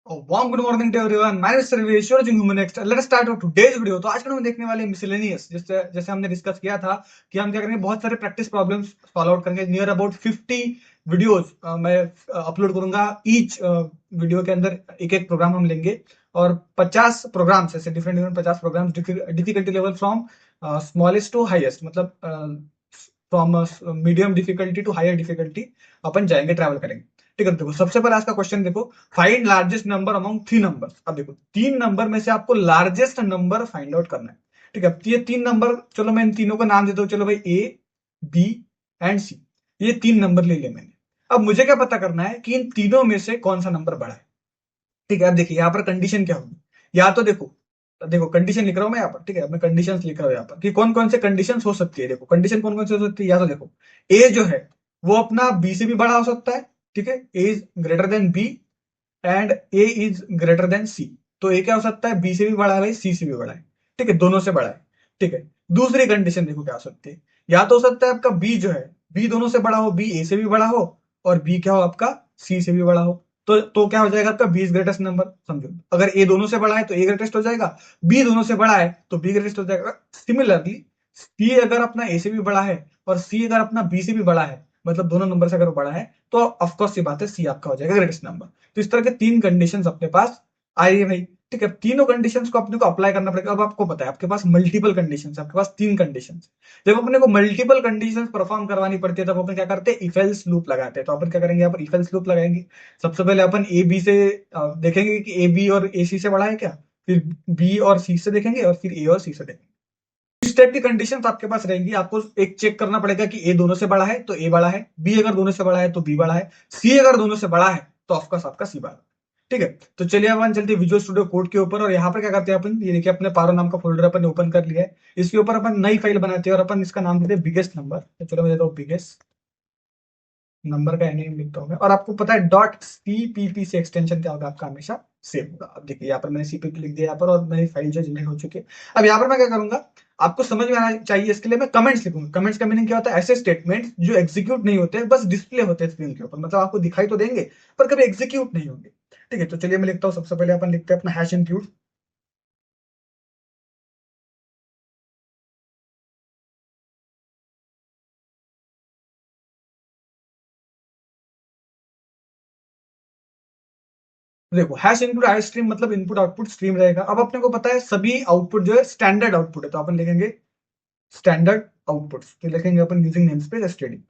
Warm good morning to everyone. My name is Sarvesh, you are watching human next. Let us start our today's video. तो आज का हम देखने वाले miscellaneous, जैसे जैसे हमने डिस्कस किया था कि हम क्या करेंगे, बहुत सारे प्रैक्टिस प्रॉब्लम्स सॉल्व आउट करेंगे। नियर अबाउट 50 वीडियोस मैं अपलोड करूंगा। ईच वीडियो के अंदर एक एक प्रोग्राम हम लेंगे और 50 प्रोग्राम्स, ऐसे different different 50 programs, difficulty level from smallest to highest, मतलब from medium difficulty to higher difficulty अपन जाएंगे, ट्रैवल करेंगे। ठीक है, देखो सबसे पहले आज का क्वेश्चन देखो, find largest number among three number. अब देखो तीन नंबर में से आपको लार्जेस्ट नंबर फाइंड आउट करना है। ठीक है, ये तीन नंबर, चलो मैं इन तीनों का नाम देता हूँ। चलो भाई, ए, बी एंड सी, ये तीन नंबर ले लिया मैंने। अब मुझे क्या पता करना है कि इन तीनों में से कौन सा नंबर बड़ा है। ठीक है, अब देखिए यहाँ पर कंडीशन क्या होगी। या तो देखो देखो कंडीशन लिख रहा हूं मैं यहाँ पर। ठीक है, मैं कंडीशंस लिख रहा हूँ यहाँ पर कि कौन कौन से कंडीशंस हो सकती है। देखो कंडीशन कौन कौन से हो सकती है। या तो देखो, ए जो है वो अपना बी से भी बड़ा हो सकता है। ठीक है, A is greater than B and A is greater than C. तो ए क्या हो सकता है, बी से भी बड़ा है भाई, सी से भी बड़ा है। ठीक है, दोनों से बड़ा है। ठीक है, दूसरी कंडीशन देखो क्या हो सकती है। या तो हो सकता है आपका बी जो है, बी दोनों से बड़ा हो, बी ए से भी बड़ा हो और बी क्या हो आपका, सी से भी बड़ा हो। तो क्या हो जाएगा आपका, बी इज ग्रेटेस्ट नंबर। समझो, अगर ए दोनों से बड़ा है तो ए ग्रेटेस्ट हो जाएगा, बी दोनों से बड़ा है तो बी ग्रेटेस्ट हो जाएगा। सिमिलरली सी अगर अपना ए से भी बड़ा है और सी अगर अपना बी से भी बड़ा है, मतलब दोनों नंबर से अगर वो बड़ा है, तो ऑफकोर्स ये बात है, सी आपका हो जाएगा ग्रेटेस्ट नंबर। तो इस तरह के तीन कंडीशंस अपने पास आई है भाई। ठीक है, तीनों कंडीशंस को अपने को अप्लाई करना पड़ेगा। अब आपको पता है आपके पास मल्टीपल कंडीशंस, आपके पास तीन कंडीशंस। जब अपने को मल्टीपल कंडीशंस परफॉर्म करवानी पड़ती है तब अपन क्या करते हैं, इफ एल्स लूप लगाते हैं। तो अपन क्या करेंगे, यहाँ पर इफ एल्स लूप लगाएंगे। सबसे पहले अपन ए बी से देखेंगे कि ए बी और ए सी से बड़ा है क्या, फिर बी और सी से देखेंगे और फिर ए और सी से देखेंगे। इस टाइप की कंडीशंस आपके पास रहेंगी। आपको एक चेक करना पड़ेगा कि ए दोनों से बड़ा है तो ए बड़ा है, बी अगर दोनों से बड़ा है तो बी बड़ा है, सी अगर दोनों से बड़ा है तो ऑफकोर्स आपका सी बड़ा है। ठीक है, तो चलिए अपन चलते हैं विजुअल स्टूडियो कोड के ऊपर। और यहाँ पर क्या करते हैं अपन, ये देखिए अपने पारो नाम का फोल्डर अपन ने ओपन कर लिया है। इसके ऊपर अपन नई फाइल बनाते हैं और अपन इसका नाम देते हैं बिगेस्ट नंबर। तो चलो मैं देता हूँ बिगेस्ट नंबर का नेम लिखता हूँ मैं। और आपको पता है डॉट सीपीपी से एक्सटेंशन क्या होगा आपका, हमेशा सेव होगा। अब देखिए यहाँ पर मैंने सीपीपी लिख दिया यहाँ पर और मेरी फाइल जो जनरेट हो चुकी है। अब यहाँ पर मैं क्या करूंगा, आपको समझ में आना चाहिए, इसके लिए मैं कमेंट्स लिखूंगा। कमेंट्स का मीनिंग क्या होता है, ऐसे स्टेटमेंट जो एग्जीक्यूट नहीं होते, बस डिस्प्ले होते हैं स्क्रीन के ऊपर, मतलब आपको दिखाई तो देंगे पर कभी एग्जीक्यूट नहीं होंगे। ठीक है, तो चलिए मैं लिखता हूँ। सबसे पहले अपन लिखते हैं अपना हैश इंक्लूड। देखो हैश इनपुट आई स्ट्रीम मतलब इनपुट आउटपुट स्ट्रीम रहेगा। अब अपने को पता है सभी आउटपुट जो है स्टैंडर्ड आउटपुट है, तो अपन लिखेंगे स्टैंडर्ड आउटपुट्स। तो लिखेंगे अपन यूजिंग नेमस्पेस एसटीडी।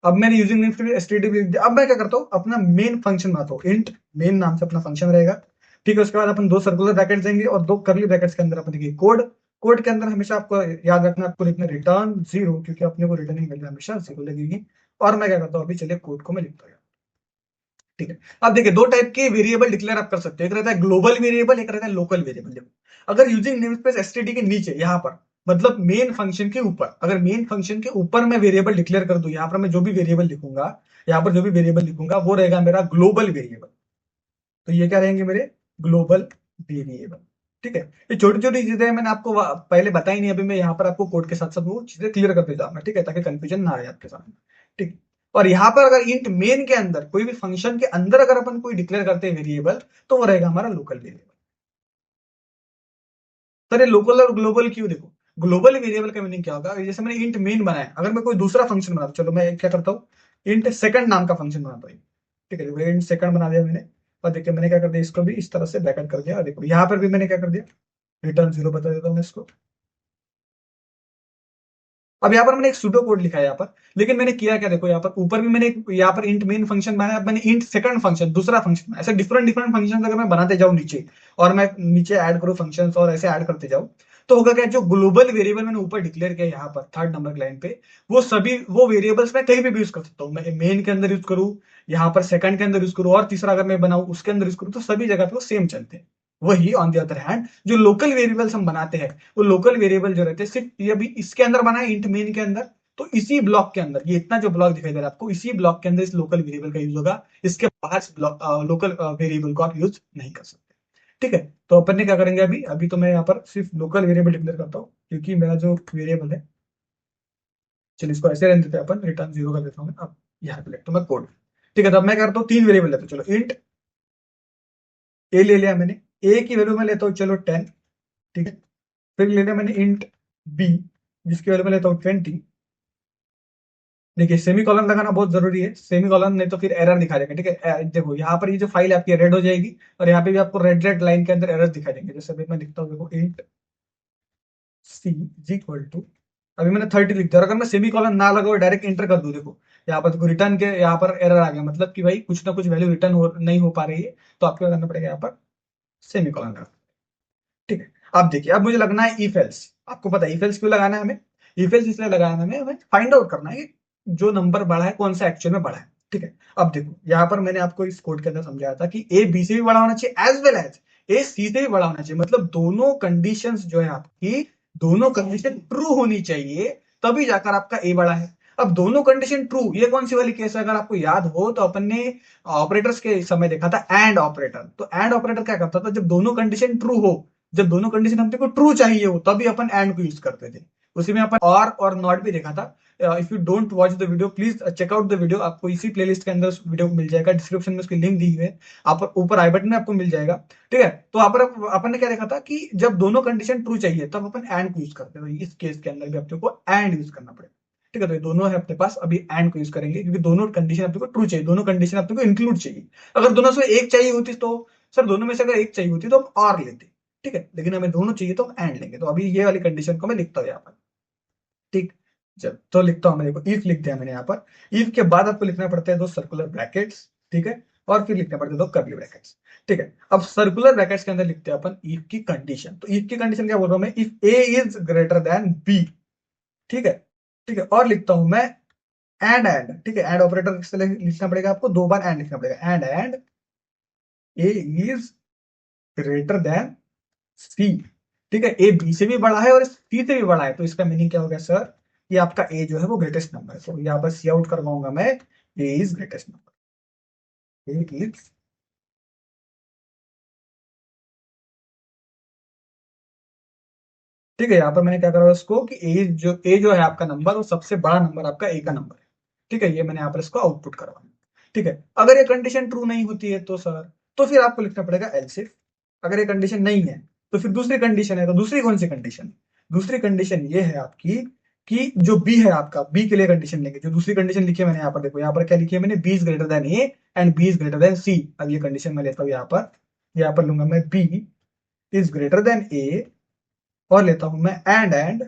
अब मैंने यूजिंग नेमस्पेस एसटीडी लिख दिया। अब मैं क्या करता हूँ, अपना मेन फंक्शन बनाता हूँ। इंट मेन नाम से अपना फंक्शन रहेगा। ठीक है, उसके बाद अपन दो सर्कुलर ब्रैकेट्स देंगे और दो करली ब्रैकेट्स के अंदर अपन देखिए कोड। कोड के अंदर हमेशा आपको याद रखना, आपको लिखना रिटर्न जीरो, क्योंकि अपने को रिटर्न ही मिल रहा है, हमेशा जीरो लगेगी। और मैं क्या करता हूँ, अभी चलिए कोड को मैं लिखता हूँ। ठीक है, अब देखिए दो टाइप के वेरिएबल डिक्लेयर आप कर सकते हो, एक रहता है ग्लोबल वेरिएबल, एक रहता है लोकल वेरिएबल। देखो अगर यूजिंग नेमस्पेस एसटीडी के नीचे यहाँ पर, मतलब मेन फंक्शन के ऊपर, अगर मेन फंक्शन के ऊपर मैं वेरिएबल डिक्लेयर कर दूं, यहाँ पर मैं जो भी वेरिएबल लिखूंगा, यहाँ पर जो भी वेरिएबल लिखूंगा वो रहेगा मेरा ग्लोबल वेरिएबल। तो ये क्या रहेंगे मेरे, ग्लोबल वेरिएबल। ठीक है, ये छोटी छोटी चीजें मैंने आपको पहले बताई नहीं, अभी मैं यहाँ पर आपको कोड के साथ साथ वो चीजें क्लियर करते जाऊंगा। ठीक है, ताकि कंफ्यूजन ना आए आपके सामने। ठीक, और यहाँ पर अगर इंट मेन के अंदर कोई भी फंक्शन के अंदर अगर अपन कोई डिक्लेयर करते हैं वेरिएबल, तो वो रहेगा हमारा लोकल वेरिएबल। सर ये लोकल और ग्लोबल क्यों, देखो ग्लोबल वेरिएबल का मीनिंग क्या होगा, जैसे मैंने इंट मेन बनाया, अगर मैं कोई दूसरा फंक्शन बनाता हूं, चलो मैं क्या करता हूँ, इंट सेकंड नाम का फंक्शन बनाता हूँ। ठीक है, इंट सेकंड बना दिया मैंने। और देखिए मैंने क्या कर दिया, इसको भी इस तरह से बैकअप कर दिया। और देखो यहाँ पर भी मैंने क्या कर दिया, रिटर्न जीरो बता देता हूँ मैं इसको। अब यहाँ पर मैंने एक सूडो कोड लिखा है यहाँ पर, लेकिन मैंने किया क्या, देखो यहाँ पर ऊपर भी मैंने यहाँ पर इंट मेन फंक्शन बनाया, अब मैंने इंट सेकंड फंक्शन दूसरा फंक्शन, ऐसे डिफरेंट डिफरेंट फंक्शन अगर मैं बनाते जाऊँ नीचे, और मैं नीचे ऐड करूँ फंक्शंस और ऐसे ऐड करते जाऊँ, तो होगा क्या, जो ग्लोबल वेरिएबल मैंने ऊपर डिक्लेयर किया यहाँ पर थर्ड नंबर की लाइन पे, वो सभी वो वेरिएबल्स मैं कहीं भी यूज कर सकता हूँ। मैं मेन के अंदर यूज करूँ, यहाँ पर सेकंड के अंदर यूज करूँ, और तीसरा अगर मैं बनाऊँ उसके अंदर यूज करूँ, तो सभी जगह पे वो सेम चलते हैं। वही ऑन द अदर हैंड जो लोकल वेरिएबल्स हम बनाते हैं, वो लोकल वेरिएबल जो रहते हैं सिर्फ ये अभी इसके अंदर बना है, इंट मेन के अंदर। तो इसी ब्लॉक के अंदर, ये इतना जो ब्लॉक दिखाई दे रहा है आपको, इसी ब्लॉक के अंदर इस लोकल वेरिएबल का यूज होगा। इसके बाहर लोकल वेरिएबल को आप यूज नहीं कर सकते। ठीक है, तो अपन ने क्या करेंगे, अभी अभी तो मैं यहाँ पर सिर्फ लोकल वेरिएबल डिक्लेयर करता हूँ, क्योंकि मेरा जो वेरिएबल है चलिए इसको ऐसे रहने देते हैं अपन, रिटर्न 0 कर देता हूँ मैं। अब यहाँ पे लिखता हूँ मैं कोड। ठीक है, तो अब मैं करता हूँ 3 वेरिएबल लेता हूँ। चलो इंट ए ले लिया मैंने, ए की वैल्यू में लेता हूँ चलो 10। ठीक है, फिर ले लिया मैंने इंट बी, जिसकी वैल्यू में लेता हूँ 20। देखिए सेमी कॉलन लगाना बहुत जरूरी है, सेमी कॉलन नहीं तो फिर एरर दिखा देगा। ठीक है, देखो यहाँ पर ये जो फाइल आपकी रेड हो जाएगी और यहाँ पे भी आपको रेड रेड लाइन के अंदर एरर दिखा देंगे। जैसे अभी मैं लिखता हूँ, देखो int C is equal to, अभी मैंने 30 लिख दिया और अगर मैं सेमी कॉलन ना लगाओ डायरेक्ट इंटर कर दूं, देखो यहाँ पर देखो रिटर्न के यहाँ पर एरर आ गया, मतलब कि भाई कुछ ना कुछ वैल्यू रिटर्न नहीं हो पा रही है, तो आपको क्या करना पड़ेगा, यहाँ पर सेमी कॉलन लगा। ठीक है, अब देखिए अब मुझे लगना है इफ एल्स। आपको पता है इफ एल्स क्यों लगाना है हमें? इफ एल्स इसलिए लगाना है हमें फाइंड आउट करना है कि जो नंबर बड़ा है कौन सा एक्चुअल में बड़ा है। ठीक है, अब देखो यहाँ पर मैंने आपको इस कोड के अंदर समझाया था कि ए बी से भी बड़ा होना चाहिए एज वेल एज ए सी से भी बड़ा होना चाहिए, मतलब दोनों कंडीशंस जो है आपकी, दोनों कंडीशन ट्रू होनी चाहिए, तभी जाकर आपका ए बड़ा है। अब दोनों कंडीशन ट्रू, ये कौन सी वाली केस है? अगर आपको याद हो तो अपन ने ऑपरेटर्स के समय देखा था एंड ऑपरेटर। तो एंड ऑपरेटर क्या करता था, जब दोनों कंडीशन ट्रू हो, जब दोनों कंडीशन हमको ट्रू चाहिए हो, तभी अपन एंड को यूज करते थे। उसी में अपन और नॉट भी देखा था। If you don't watch the video please check out the video, आपको इसी प्लेलिस्ट के अंदर वीडियो मिल जाएगा, डिस्क्रिप्शन में उसकी लिंक दी हुई है, आप ऊपर आई बटन में आपको मिल जाएगा। ठीक है, तो वहां पर अपन ने क्या देखा था कि जब दोनों कंडीशन ट्रू चाहिए तब अपन एंड को यूज करते थे। इस केस के अंदर भी अपने को एंड यूज करना पड़ेगा। ठीक है, तो ये दोनों है अपने पास, अभी एंड को यूज करेंगे क्योंकि दोनों कंडीशन अपने को ट्रू चाहिए, दोनों कंडीशन अपने को इंक्लूड चाहिए। अगर दोनों से एक चाहिए होती तो सर, दोनों में से अगर एक चाहिए होती तो हम और लेते। ठीक है, लेकिन हमें दोनों चाहिए तो हम एंड लेंगे। तो अभी ये वाली कंडीशन को मैं लिखता हूँ यहाँ पर। ठीक, जब तो लिखता हूँ मैं, देखो इफ लिख दिया मैंने यहाँ पर। इफ के बाद आपको लिखना पड़ता है दो सर्कुलर ब्रैकेट्स। ठीक है, और फिर लिखना पड़ता है दो कर्ली ब्रैकेट्स। ठीक है, अब सर्कुलर ब्रैकेट्स के अंदर लिखते हैं अपन इफ की कंडीशन। तो इफ की कंडीशन क्या बोल रहा हूँ मैं, if A is greater than B. ठीक है, ठीक है, और लिखता हूं मैं एंड। ठीक है, एंड ऑपरेटर से लिखना पड़ेगा आपको, दो बार एंड लिखना पड़ेगा, and A is greater than C. ठीक है, ए बी से भी बड़ा है और सी से भी बड़ा है, तो इसका मीनिंग क्या हो गया सर, ये आपका ए जो है वो ग्रेटेस्ट नंबर है। तो यहाँ पर सी आउट करवाऊंगा मैं, A is greatest number, A is. ठीक है, यहाँ पर मैंने क्या करा उसको कि ए जो है आपका नंबर, वो सबसे बड़ा नंबर आपका ए का नंबर है। ठीक है, ये मैंने यहाँ पर इसको आउटपुट करवाया। ठीक है, अगर ये कंडीशन ट्रू नहीं होती है तो सर, तो फिर आपको लिखना पड़ेगा एल्स इफ। अगर ये कंडीशन नहीं है तो फिर दूसरी कंडीशन है, तो दूसरी कौन सी कंडीशन? दूसरी कंडीशन ये है आपकी कि जो बी है आपका, बी के लिए कंडीशन लेंगे। जो दूसरी कंडीशन लिखी है मैंने यहाँ पर, देखो यहाँ पर क्या लिखी है मैंने, B is greater than A and B is greater than C. अब ये कंडीशन मैं लेता हूँ यहाँ पर लूंगा मैं B is greater than A, और लेता हूं मैं and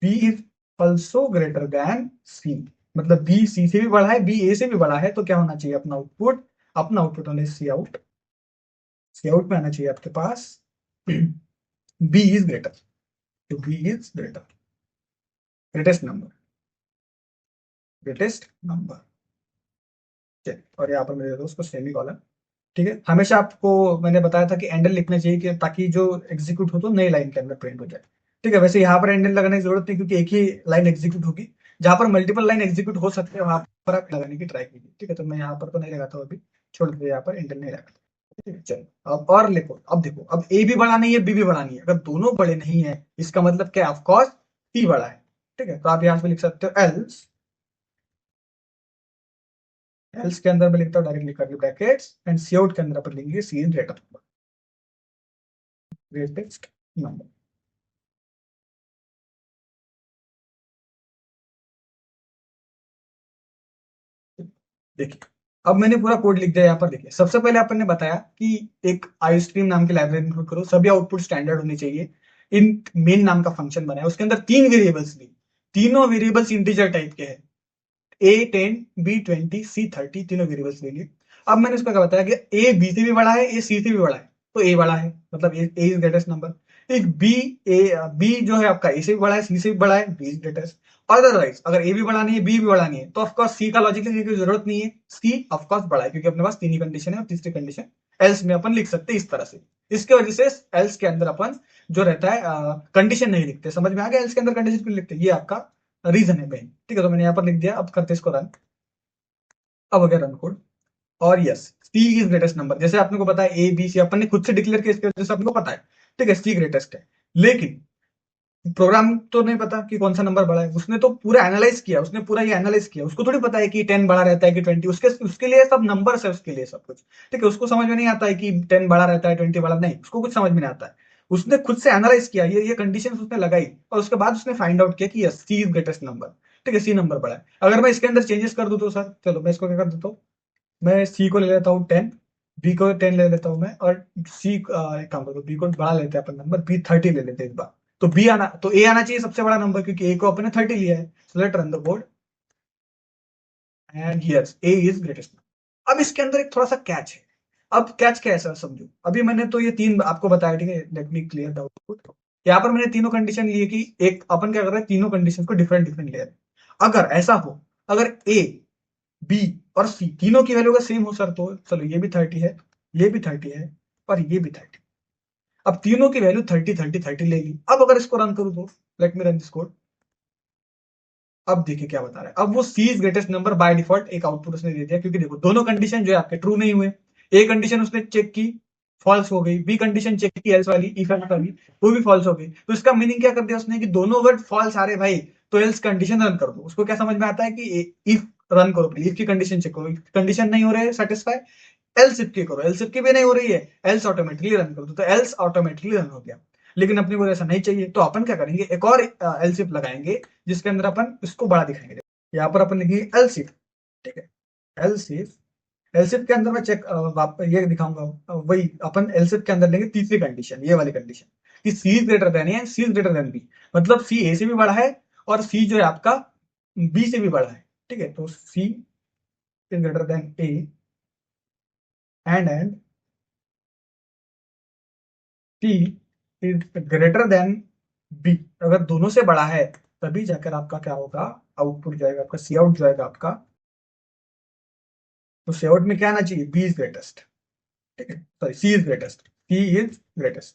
B is also greater than C. मतलब बी सी से भी बड़ा है, बी ए से भी बड़ा है, तो क्या होना चाहिए अपना आउटपुट? अपना आउटपुट होने सी आउट, सी आउट में आना चाहिए आपके पास बी इज ग्रेटर। तो B is greater, greatest number, greatest number. और यहाँ पर मैं दे दूं उसको सेमी कॉलन। ठीक है, हमेशा आपको मैंने बताया था कि एंडल लिखना चाहिए कि ताकि जो एग्जीक्यूट हो तो नई लाइन के अंदर प्रिंट हो जाए। ठीक है, वैसे यहाँ पर एंडल लगाने की जरूरत नहीं क्योंकि एक ही लाइन एग्जीक्यूट होगी। जहां पर मल्टीपल लाइन एग्जीक्यूट हो सकते हैं वहां पर आप लगाने की ट्राई कीजिए। ठीक है, तो मैं यहाँ पर तो नहीं लगाता हूँ अभी, छोड़ दीजिए, यहाँ पर एंडल नहीं लगाता। ठीक है, चलो अब और लिखो। अब देखो, अब ए भी बड़ा नहीं है, बी भी बड़ा नहीं है। अगर दोनों बड़े नहीं है इसका मतलब क्या, ऑफकोर्स सी बड़ा है। ठीक है, तो आप यहाँ पे लिख सकते हो एल्स, एल्स के अंदर मैं लिखता हूँ directly curly brackets and cout के अंदर अपन लिखेंगे C is greater number, greatest number. देखिए, अब मैंने पूरा कोड लिख दिया यहाँ पर। देखिए, सबसे पहले अपन ने बताया कि एक आईस्ट्रीम नाम की लाइब्रेरी इंक्लूड करो, सभी आउटपुट स्टैंडर्ड होनी चाहिए। इन मेन नाम का फंक्शन बनाया, उसके अंदर तीन वेरिएबल्स ली, तीनों वेरिएबल्स इंटीजर टाइप के हैं, A10 B20 C30, तीनों वेरिएबल्स ले लिए। अब मैंने उसका क्या बताया कि ए बी से भी बड़ा है, ए सी से भी बड़ा है, तो ए बड़ा है, मतलब ए इज ग्रेटेस्ट नंबर। एक बी जो है आपका ए से भी बड़ा है, सी से भी बड़ा है, बी इज ग्रेटेस्ट। अदरवाइज अगर ए भी बड़ा नहीं है, बी भी बड़ा नहीं है, तो ऑफकोर्स सी का लॉजिक लिखने की जरूरत नहीं है, सी ऑफकोर्स बड़ा है क्योंकि अपने पास तीन ही कंडीशन है, और तीसरी कंडीशन एल्स में अपन लिख सकते हैं इस तरह से। इसके वजह से एल्स के अंदर अपन जो रहता है कंडीशन नहीं लिखते। समझ में आ गया? एल्स के अंदर कंडीशन क्यों लिखते हैं, ये आपका रीजन है मेन। ठीक है, तो मैंने यहाँ पर लिख दिया, अब करते इसको रन। अब हो गया रन कोड। और yes, C is greatest number, जैसे आपने को पता है ए बी सी अपन ने खुद से डिक्लेयर किया, इसके वजह से आपको पता है। ठीक है, सी ग्रेटेस्ट है। लेकिन प्रोग्राम तो नहीं पता कि कौन सा नंबर बड़ा है, उसने तो पूरा एनालाइज किया, उसने पूरा ये एनालाइज किया, उसको थोड़ी पता है कि 10 बड़ा रहता है कि 20, उसके लिए सब नंबर्स है, उसके लिए सब कुछ। ठीक है, उसको समझ में नहीं आता है कि 10 बड़ा रहता है 20 बड़ा, नहीं, उसको कुछ समझ में नहीं आता है। उसने खुद से एनालाइज किया, ये कंडीशन उसने लगाई, और उसके बाद उसने फाइंड आउट किया कि yes, C is greatest number. ठीक है, सी नंबर बड़ा है। अगर मैं इसके अंदर चेंजेस कर दूं तो सर, चलो मैं इसको क्या कर देता हूँ, मैं सी को ले लेता हूँ 10, बी को 10 ले लेता हूँ मैं, और सी एक काम करो, बी को बड़ा लेते हैं अपन नंबर, बी 30 ले लेते हैं इस बार। तो बी आना, तो ए आना चाहिए सबसे बड़ा नंबर, क्योंकि ए को अपन ने 30 लिया है। So let run the board, and yes, A is greatest. अब इसके अंदर एक थोड़ा सा कैच है। अब कैच क्या है सर, समझो। अभी मैंने तो ये तीन आपको बताया, ठीक है, let me clear the output. यहाँ पर मैंने तीनों कंडीशन लिए कि एक अपन क्या कर रहे हैं, तीनों कंडीशन को डिफरेंट डिफरेंट ले रहे हैं। अगर ऐसा हो, अगर ए, बी और सी तीनों की वैल्यू का सेम हो सर, तो चलो ये भी 30 है, ये भी 30 है, और ये भी 30। अब तीनों की वैल्यू 30 30 30 ले ली। अब अगर इसको रन करूं तो let me run this code. अब देखिए क्या बता रहा है, अब वो C is greatest number by default एक आउटपुट उसने दे दिया, क्योंकि देखो दोनों कंडीशन जो है आपके ट्रू नहीं हुए। ए कंडीशन उसने चेक की, फॉल्स हो गई, बी कंडीशन चेक की एल्स वाली, इफ एल्स वाली, वो भी फॉल्स हो गई। तो इसका मीनिंग क्या कर दिया उसने कि दोनों वर्ड फॉल्स आ रहे भाई, तो एल्स कंडीशन रन कर दो। उसको क्या समझ में आता है कि इफ रन करो, इफ की कंडीशन चेक करो, कंडीशन नहीं हो रहे सेटिस्फाई, एल्स इफ की करो, एल्स इफ की भी नहीं हो रही है, एल्स ऑटोमेटिकली रन कर दो, तो एल्स ऑटोमेटिकली रन हो गया। लेकिन अपने को ऐसा नहीं चाहिए, तो अपन क्या करेंगे, एक और एल्स इफ लगाएंगे, जिसके अंदर अपन इसको बड़ा दिखाएंगे। यहाँ पर अपन लिखेंगे एल्सिफ। ठीक है, एल्सिफ, एल्सिफ के अंदर मैं चेक ये दिखाऊंगा, वही अपन एल्सिफ के अंदर लेंगे तीसरी कंडीशन, ये वाली कंडीशन, कि C is greater than A, C is greater than B. मतलब सी ए से भी बड़ा है, और सी जो है आपका बी से भी बड़ा है। ठीक है, तो C is greater than A, and C is greater than B. अगर दोनों से बड़ा है, तभी जाकर आपका क्या होगा, आउटपुट जाएगा आपका, सी आउट जाएगा आपका। तो सी आउट में क्या आना चाहिए, बी इज ग्रेटेस्ट। ठीक है, sorry, C is greatest, C is greatest,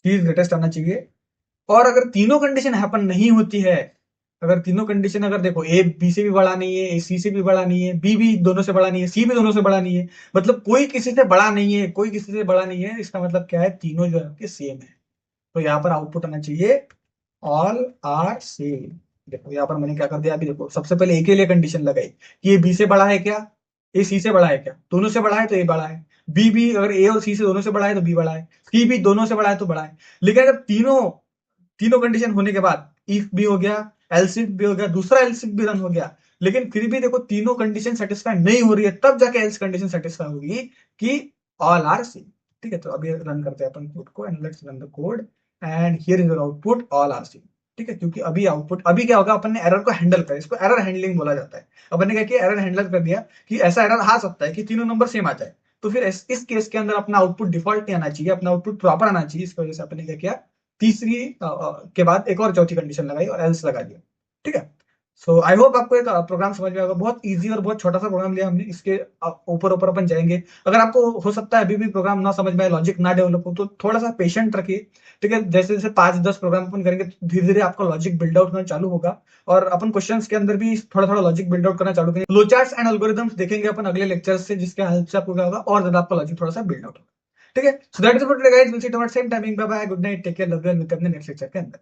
C is greatest आना चाहिए। और अगर तीनों कंडीशन हैपन नहीं होती है, अगर तीनों कंडीशन, अगर देखो ए बी से भी बड़ा नहीं है, ए सी से भी बड़ा नहीं है, बी भी दोनों से बड़ा नहीं है, सी भी दोनों से बड़ा नहीं है, मतलब कोई किसी से बड़ा नहीं है, कोई किसी से बड़ा नहीं है, इसका मतलब क्या है, तीनों जो है आपके सेम है। तो यहाँ पर आउटपुट आना चाहिए ऑल आर सेम। देखो यहाँ पर मैंने क्या कर दिया, अभी देखो सबसे पहले ए के लिए कंडीशन लगाई कि ये बी से बड़ा है क्या, ए सी से बड़ा है क्या, दोनों से बड़ा है तो ए बड़ा है। बी भी अगर ए और सी से दोनों से बड़ा है तो बी बड़ा है, सी भी दोनों से बड़ा है तो बड़ा है। लेकिन अगर तीनों तीनों कंडीशन होने के बाद इफ भी हो गया, एल्स इफ भी हो गया, दूसरा एल्स इफ भी रन हो गया, लेकिन फिर भी देखो तीनों कंडीशन सेटिस्फाई नहीं हो रही है, तब जाके एल्स कंडीशन सेटिस्फाई होगी कि ऑल आर सेम। ठीक है, तो अभी रन करते हैं अपन कोड को, and let's run the code, and here is your output all are same. ठीक है, क्योंकि अभी आउटपुट, अभी क्या होगा, अपन ने एरर को हैंडल कर, इसको एरर हैंडलिंग बोला जाता है। अपन ने क्या किया, एरर हैंडल कर दिया कि ऐसा एरर आ सकता है कि तीनों नंबर सेम आ जाए। तो फिर इस केस के अंदर अपना आउटपुट डिफॉल्ट नहीं आना चाहिए, अपना आउटपुट प्रॉपर आना चाहिए। इसकी वजह से अपन ने क्या किया, तीसरी के बाद एक और चौथी कंडीशन लगाई और एल्स लगा दिया। ठीक है, सो आई होप आपको एक प्रोग्राम समझ में आएगा। बहुत इजी और बहुत छोटा सा प्रोग्राम लिया हमने, इसके ऊपर ऊपर अपन जाएंगे। अगर आपको हो सकता है अभी भी प्रोग्राम ना समझ में आए, लॉजिक ना डेवलप हो, तो थोड़ा सा पेशेंट रखिए। ठीक है, जैसे जैसे 5-10 प्रोग्राम अपन करेंगे, धीरे धीरे आपका लॉजिक बिल्ड आउट होना चालू होगा, और अपन क्वेश्चंस के अंदर भी थोड़ा थोड़ा लॉजिक बिल्ड आउट करना चालू करेंगे। फ्लोचार्ट्स एंड एल्गोरिथम्स देखेंगे अपन अगले लेक्चर्स से, जिसके हेल्प से आपको क्या होगा, और ज्यादा आपका लॉजिक थोड़ा सा बिल्ड आउट होगा। ठीक है, so that is for today guys, will see you tomorrow same timing, bye bye, good night, take care, love you, and मिलते हैं अपने नेक्स्ट लेक्चर के अंदर।